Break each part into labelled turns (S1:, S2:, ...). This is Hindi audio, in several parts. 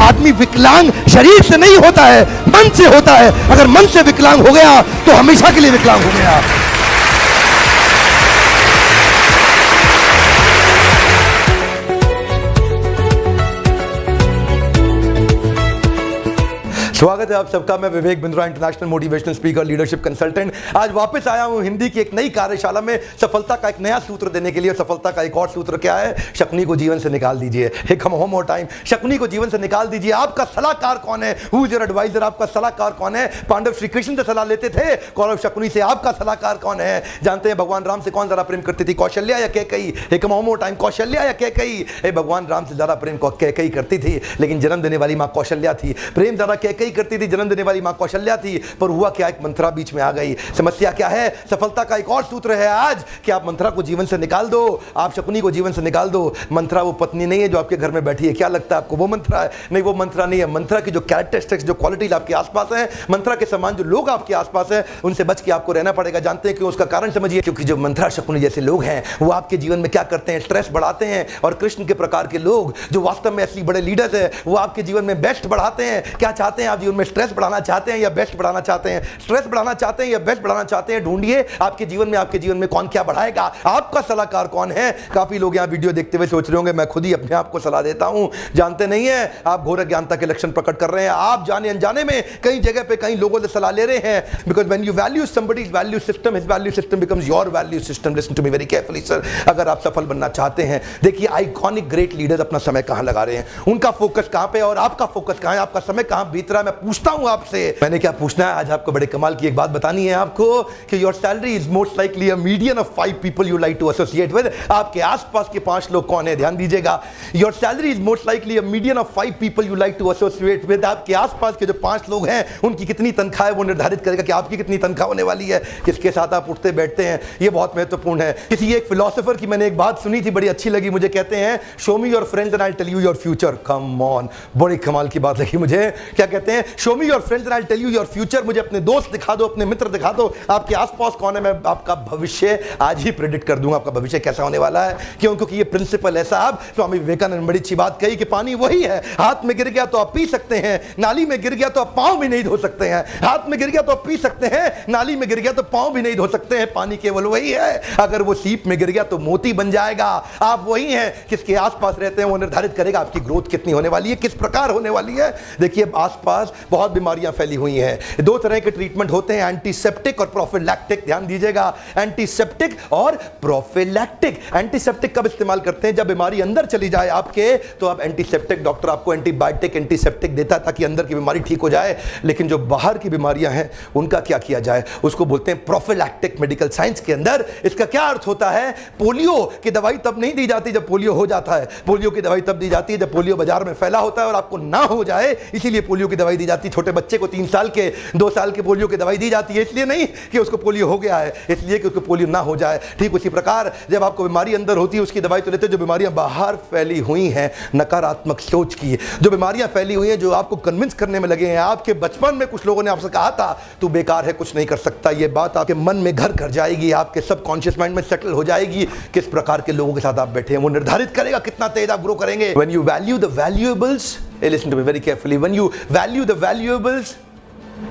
S1: आदमी विकलांग शरीर से नहीं होता है, मन से होता है। अगर मन से विकलांग हो गया तो हमेशा के लिए विकलांग हो गया। स्वागत है आप सबका। मैं Vivek Bindra, international motivational speaker, leadership consultant. आज वापस आया हूं हिंदी की एक नई कार्यशाला में सफलता का एक नया सूत्र देने के लिए। सफलता का एक और सूत्र क्या है? शकुनी को जीवन से निकाल दीजिए। Hey come one more time, Shakuni को जीवन से निकाल दीजिए। आपका सलाहकार कौन है? Who is your adviser? आपका सलाहकार कौन है? पांडव श्री कृष्ण से सलाह लेते थे, कौरव शकुनी से। आपका सलाहकार कौन है? जानते हैं भगवान राम से कौन ज्यादा प्रेम करती थी, कौशल्या या कैकेयी? हे come one more time, Kaushalya या कैकेयी? हे भगवान राम से ज्यादा प्रेम कैकेयी करती थी, लेकिन जन्म देने वाली मां कौशल्या थी। प्रेम ज्यादा कैकेयी करती थी, जन्म देने वाली मां कौशल्या थी। पर हुआ क्या? एक मंत्रा बीच में आ गई। समस्या क्या है? सफलता का एक और सूत्र है आज कि आप मंत्रा को जीवन से निकाल दो, आप शकुनी को जीवन से निकाल दो। मंत्रा वो पत्नी नहीं है जो आपके घर में बैठी है। क्या लगता है आपको वो मंत्रा है? नहीं, वो मंत्रा नहीं है। मंत्रा की जो कैरेक्टरिस्टिक्स, जो क्वालिटीज आपके आसपास है, मंत्रा के समान जो लोग आपके आसपास है, उनसे बच के आपको रहना पड़ेगा। जानते हैं क्यों? उसका कारण समझिए। क्योंकि जो मंत्रा शकुनी जैसे लोग हैं वो आपके जीवन में क्या करते हैं? स्ट्रेस बढ़ाते हैं। और कृष्ण के प्रकार के लोग जो वास्तव में असली बड़े लीडर्स हैं, वो आपके जीवन में बेस्ट बढ़ाते हैं। क्या चाहते हैं आप जीवन में? स्ट्रेस बढ़ाना चाहते हैं या बेस्ट बढ़ाना चाहते हैं? स्ट्रेस बढ़ाना चाहते हैं या बेस्ट बढ़ाना चाहते हैं? ढूंढिए आपके जीवन में कौन क्या बढ़ाएगा। आपका सलाहकार कौन है? काफी लोग यहां वीडियो देखते हुए सोच रहे होंगे मैं खुद ही अपने आप को सलाह देता हूं। जानते नहीं है आप घोर अज्ञानता के लक्षण प्रकट कर रहे हैं। आप जाने अनजाने में कई जगह पे कई लोगों से सलाह ले रहे हैं। Because when you value somebody's value system, his value system becomes your value system. Listen to me very carefully sir. अगर आप सफल बनना चाहते हैं, देखिए आइकॉनिक ग्रेट लीडर्स अपना समय कहां लगा रहे हैं, उनका फोकस कहां पे और आपका फोकस कहां है, आपका समय कहां बीत रहा है। मैं पूछता हूं आपसे, मैंने क्या पूछना है आज? आपको बड़े कमाल की एक बात बतानी है आपको कि your salary is most likely a median of 5 people you like to associate with. आपके आसपास के 5 लोग कौन है? ध्यान दीजिएगा। Your salary is most likely a median of 5 people you like to associate with. आपके आसपास के जो 5 लोग हैं उनकी कितनी तनख्वाह है वो निर्धारित करेगा कि आपकी कितनी तनख्वाह होने वाली है, किसके साथ आप उठते बैठते हैं। ये बहुत महत्वपूर्ण है। किसी एक फिलोसोफर की मैंने एक बात सुनी थी, बड़ी अच्छी लगी मुझे। कहते हैं show me your friends and I tell you your future. Come on, बड़ी कमाल की बात लगी मुझे। क्या कहते हैं? Show me your friends and I tell you your future. मुझे अपने दोस्त दिखा दो, अपने मित्र दिखा दो, आपके आसपास कौन है, मैं आपका भविष्य आज ही प्रेडिक्ट कर दूंगा आपका भविष्य कैसा होने वाला है। क्यों? क्योंकि ये प्रिंसिपल है साहब। स्वामी विवेकानंद ने बड़ी अच्छी बात कही कि पानी वही है, हाथ में गिर गया तो आप पी सकते हैं, नाली में गिर गया तो आप पांव भी नहीं धो सकते हैं। हाथ में गिर गया तो आप पी सकते हैं, नाली में गिर गया तो पांव भी नहीं धो सकते हैं। पानी केवल वही है। अगर वो सीप में गिर गया तो मोती बन जाएगा। आप वही हैं। किसके आसपास रहते हैं वो निर्धारित करेगा आपकी ग्रोथ कितनी होने वाली है, किस प्रकार होने वाली है। देखिए आसपास बहुत बीमारियां फैली हुई हैं। 2 तरह के ट्रीटमेंट होते हैं, एंटीसेप्टिक और प्रोफिलैक्टिक। ध्यान दीजिएगा, एंटीसेप्टिक और प्रोफिलैक्टिक। एंटीसेप्टिक कब इस्तेमाल करते हैं? जब बीमारी अंदर चली जाए आपके, तो आप एंटीसेप्टिक, डॉक्टर आपको एंटीबायोटिक एंटीसेप्टिक देता है ताकि अंदर की बीमारी ठीक हो जाए। लेकिन जो बाहर की बीमारियां हैं उनका क्या किया जाए? उसको बोलते हैं प्रोफिलैक्टिक। मेडिकल साइंस के अंदर इसका क्या अर्थ होता है? पोलियो की दवाई तब नहीं दी जाती जब पोलियो हो जाता है। पोलियो की दवाई तब दी जाती है जब पोलियो बाजार में फैला होता है और आपको ना हो जाए, इसीलिए पोलियो की दवाई दी जाती है। छोटे बच्चे को 3 साल के 2 साल के पोलियो की दवाई दी जाती है, इसलिए नहीं कि उसको पोलियो हो गया है, इसलिए कि उसको पोलियो ना हो जाए। ठीक उसी प्रकार जब आपको बीमारी अंदर होती है उसकी दवाई तो लेते हैं। जो बीमारियां बाहर फैली हुई हैं नकारात्मक सोच की, जो बीमारियां फैली हुई हैं जो आपको कन्विंस करने में लगे हैं, आपके बचपन में कुछ लोगों ने आपसे कहा था तू बेकार है, कुछ नहीं कर सकता, ये बात आपके मन में घर कर जाएगी, आपके सबकॉन्शियस माइंड में सेटल हो जाएगी। किस प्रकार के लोगों के साथ आप बैठे हैं वो निर्धारित करेगा कितना तेज आप ग्रो करेंगे। When you value the valuables, listen to me very carefully, when you value the valuables,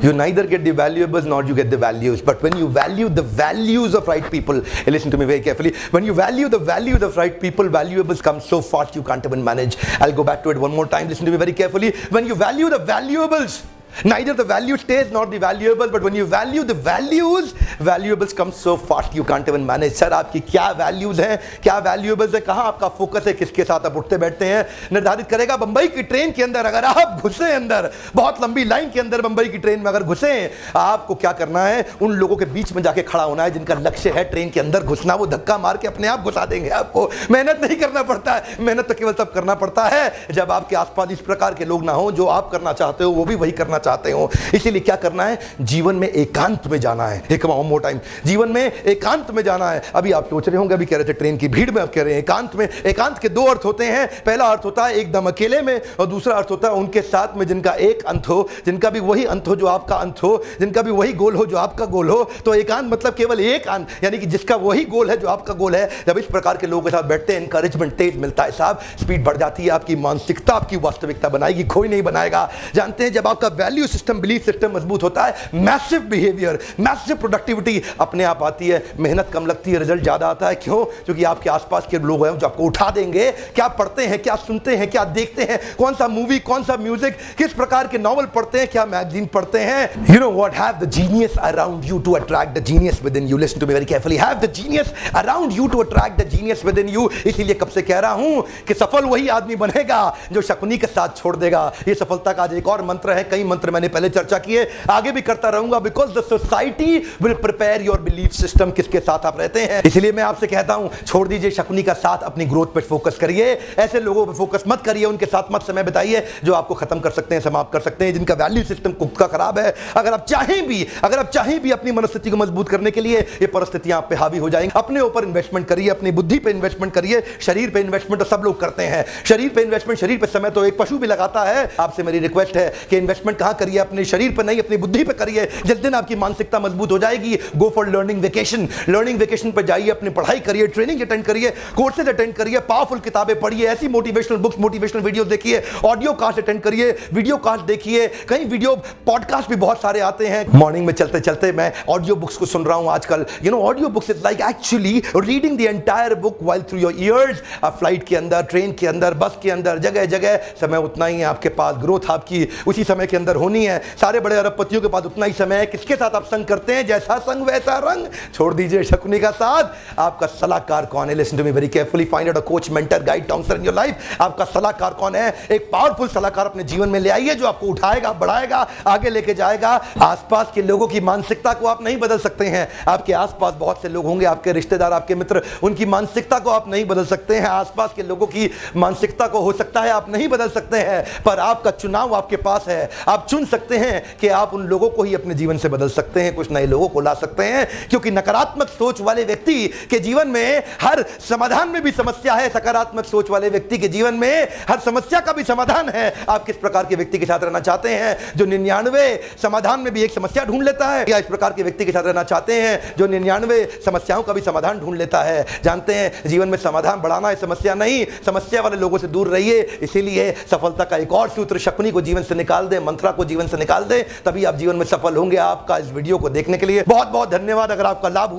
S1: you neither get the valuables nor you get the values. But when you value the values of right people, listen to me very carefully, when you value the values of right people, valuables come so fast you can't even manage. I'll go back to it one more time, listen to me very carefully. When you value the valuables, neither the value stays nor the valuable, but when you value the values, valuables come so fast you can't even manage. Sir आपकी क्या वैल्यूज हैं, क्या वैल्यूएबल्स है, कहां आपका फोकस है, किसके साथ आप उठते बैठते हैं, निर्धारित करेगा। बंबई की ट्रेन के अंदर अगर आप घुसे अंदर, बहुत लंबी लाइन के अंदर बंबई की ट्रेन में अगर घुसे, आपको क्या करना है? उन लोगों के बीच में जाके खड़ा होना है जिनका लक्ष्य है ट्रेन के अंदर घुसना। वो धक्का मार के अपने आप घुसा देंगे आपको, मेहनत नहीं करना पड़ता है। मेहनत तो केवल तब करना पड़ता है जब आपके आसपास इस प्रकार के लोग ना हो, जो आप करना चाहते हो वो भी वही करना चाहते हो। इसीलिए क्या करना है, जीवन में एकांत में जाना है। एक वन मोर टाइम, जीवन में एकांत में जाना है। अभी आप सोच रहे होंगे, अभी कह रहे थे ट्रेन की भीड़ में, अब कह रहे हैं एकांत में। एकांत के दो अर्थ होते हैं। पहला अर्थ होता है एकदम अकेले में, और दूसरा अर्थ होता है उनके साथ में जिनका एक अंत हो, जिनका भी वही अंत हो जो आपका अंत हो, जिनका भी वही गोल हो जो आपका गोल हो। तो एकांत मतलब केवल एक अंत, यानी कि जिसका वही गोल है जो आपका गोल है। जब इस प्रकार के लोगों के साथ बैठते हैं, इंकरेजमेंट तेज मिलता है साहब, स्पीड बढ़ जाती है, आपकी मानसिकता आपकी वास्तविकता बनाएगी, कोई नहीं बनाएगा। जानते हैं, जब आपका वैल्यू सिस्टम, बिलीफ सिस्टम मजबूत होता है, मैसिव बिहेवियर, मैसिव प्रोडक्टिविटी अपने आप आती है। मेहनत कम लगती है, रिजल्ट ज्यादा आता है। क्यों? क्योंकि आपके आसपास के लोग हैं जो आपको उठा देंगे। क्या पढ़ते हैं, क्या सुनते हैं, क्या देखते हैं, कौन सा मूवी, कौन सा म्यूजिक, किस प्रकार के नॉवल पढ़ते हैं, क्या मैगजीन पढ़ते हैं। You know what, have the genius around you to attract the genius within you. Listen to me very carefully, have the genius around you to attract the genius within you. इसीलिए कब से कह रहा हूं कि सफल वही आदमी बनेगा जो शकुनी के साथ छोड़ देगा। ये सफलता का आज एक और मंत्र है। कई मंत्र मैंने पहले चर्चा किए, आगे भी करता रहूंगा। Because the society will prepare your belief system, किसके साथ आप रहते हैं। इसलिए मैं आपसे कहता हूं, छोड़ दीजिए शकुनी का साथ, अपनी ग्रोथ पर फोकस करिए। ऐसे लोगों पर फोकस मत करिए, उनके साथ मत समय बिताइए जो आपको खत्म कर सकते हैं, समाप्त कर सकते हैं, जिनका वैल्यू सिस्टम खुद का खराब है। अगर आप चाहें भी अपनी मनस्थिति को मजबूत करने के लिए, ये परिस्थितियां आप पे हावी हो जाएंगी। अपने ऊपर इन्वेस्टमेंट करिए, अपनी बुद्धि पे इन्वेस्टमेंट करिए। शरीर पे इन्वेस्टमेंट तो सब लोग करते हैं, शरीर पे इन्वेस्टमेंट, शरीर पे समय तो एक पशु भी लगाता है। आपसे मेरी रिक्वेस्ट है कि इन्वेस्टमेंट कहां करिए, अपने शरीर पे नहीं, अपनी बुद्धि पे करिए। जिस दिन आपकी मानसिकता मजबूत हो जाएगी, go for learning vacation. Learning vacation पे जाइए, अपनी पढ़ाई करिए, ट्रेनिंग अटेंड करिए, कोर्सेज अटेंड करिए, पावरफुल किताबें पढ़िए, ऐसी मोटिवेशनल बुक्स, मोटिवेशनल वीडियोस देखिए, ऑडियो कास्ट अटेंड करिए, वीडियो कास्ट देखिए। कई वीडियो पॉडकास्ट भी बहुत सारे आते हैं। मॉर्निंग में चलते चलते मैं ऑडियो बुक्स को सुन रहा हूं आजकल। You know, audio books is like actually reading the entire book while through your ears. आप फ्लाइट के अंदर, ट्रेन के अंदर, बस के अंदर, जगह जगह समय उतना ही है आपके पास। ग्रोथ आपकी उसी समय के अंदर होनी है। सारे बड़े अरबपतियों के पास उतना ही समय है। किसके साथ आप संग करते हैं, जैसा संग वैसा रंग। छोड़ दीजिए शकुनी का साथ। आपका सलाहकार कौन है? Listen to me very carefully, find out a coach, mentor, guide, counsellor in your life. आपका सलाहकार कौन है? एक पावरफुल सलाहकार अपने जीवन में ले आइए जो आपको उठाएगा, बढ़ाएगा, आगे लेके जाएगा। आसपास के लोगों की मानसिकता को आप नहीं बदल सकते हैं। आपके आसपास बहुत से लोग होंगे, आपके रिश्तेदार, आपके मित्र, उनकी मानसिकता को आप नहीं बदल सकते हैं। आसपास के लोगों की मानसिकता को हो सकता है आप नहीं बदल सकते हैं, पर आपका चुनाव आपके पास है। आप चुन सकते हैं कि आप उन लोगों को ही अपने जीवन से बदल सकते हैं, कुछ नए लोगों को ला सकते हैं। क्योंकि नकारात्मक सोच वाले व्यक्ति के जीवन में हर समाधान में भी समस्या है, सकारात्मक सोच वाले व्यक्ति के जीवन में हर समस्या का भी समाधान है। आप किस प्रकार के व्यक्ति के साथ रहना चाहते हैं जो 99 समाधान में भी एक समस्या ढूंढ लेता है, या इस प्रकार के व्यक्ति के साथ रहना चाहते हैं जो 99 समस्याओं का भी समाधान ढूंढ लेता है? जानते हैं, जीवन में समाधान बढ़ाना है, समस्या नहीं। समस्या वाले लोगों से दूर रहिए। इसीलिए सफलता का एक और सूत्र, शकुनी को जीवन से निकाल दें, मंत्रा को जीवन से निकाल दें, तभी आप जीवन में सफल होंगे। आपका इस वीडियो को देखने के लिए बहुत बहुत धन्यवाद। अगर आपका लाभ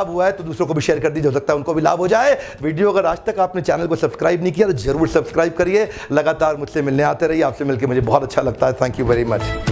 S1: हुआ है, तो दूसरों को भी शेयर कर दीजिए, हो सकता है उनको भी लाभ हो जाए। वीडियो अगर आज तक आपने चैनल को सब्सक्राइब नहीं किया तो जरूर सब्सक्राइब करिए। लगातार मुझसे मिलने आते रहिए। आपसे मिलकर मुझे बहुत अच्छा लगता है। Thank you very much.